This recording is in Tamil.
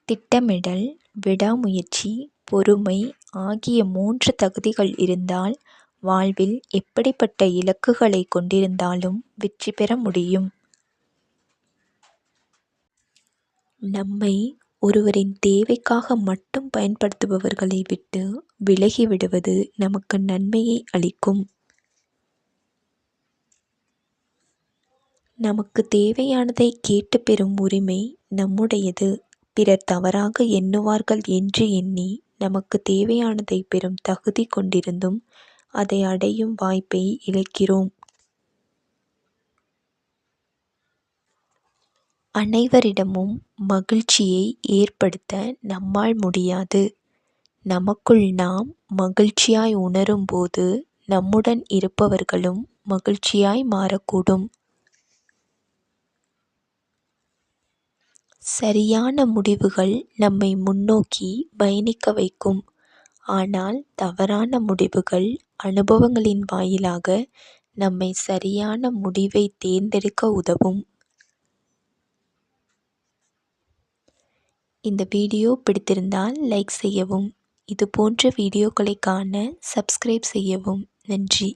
திட்டமிடல், விடாமுயற்சி, பொறுமை ஆகிய 3 தகுதிகள் இருந்தால் வாழ்வில் எப்படிப்பட்ட இலக்குகளை கொண்டிருந்தாலும் வெற்றி பெற முடியும். நம்மை ஒருவரின் தேவைக்காக மட்டும் பயன்படுத்துபவர்களை விட்டு விலகிவிடுவது நமக்கு நன்மையை அளிக்கும். நமக்கு தேவையானதை கேட்டு பெறும் உரிமை நம்முடையது. பிறர் தவறாக எண்ணுவார்கள் என்று எண்ணி நமக்கு தேவையானதை பெறும் தகுதி கொண்டிருந்தும் அதை அடையும் வாய்ப்பை இழக்கிறோம். அனைவரிடமும் மகிழ்ச்சியை ஏற்படுத்த நம்மால் முடியாது. நமக்குள் நாம் மகிழ்ச்சியாய் உணரும் போது நம்முடன் இருப்பவர்களும் மகிழ்ச்சியாய் மாறக்கூடும். சரியான முடிவுகள் நம்மை முன்னோக்கி பயணிக்க வைக்கும். ஆனால் தவறான முடிவுகள் அனுபவங்களின் வாயிலாக நம்மை சரியான முடிவை தேர்ந்தெடுக்க உதவும். இந்த வீடியோ பிடித்திருந்தால் லைக் செய்யவும். இது போன்ற வீடியோக்களை காண சப்ஸ்கிரைப் செய்யவும். நன்றி.